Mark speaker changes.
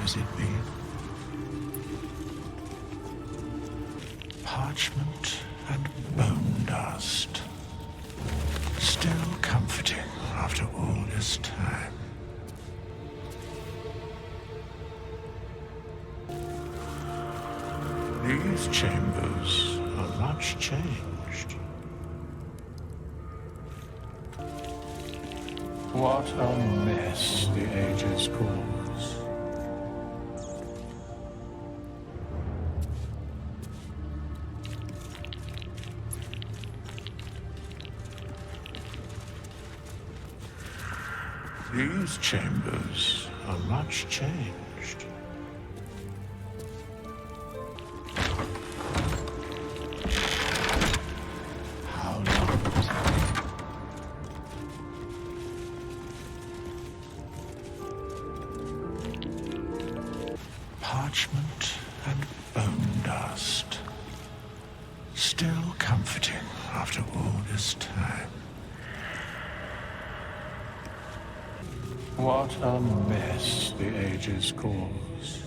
Speaker 1: has it been? Parchment and bone dust. Still comforting after all this time. These chambers are much changed. What a mess the ages cause. These chambers are much changed. How long? Parchment and bone dust. Still comforting after all this time. What a mess the ages cause.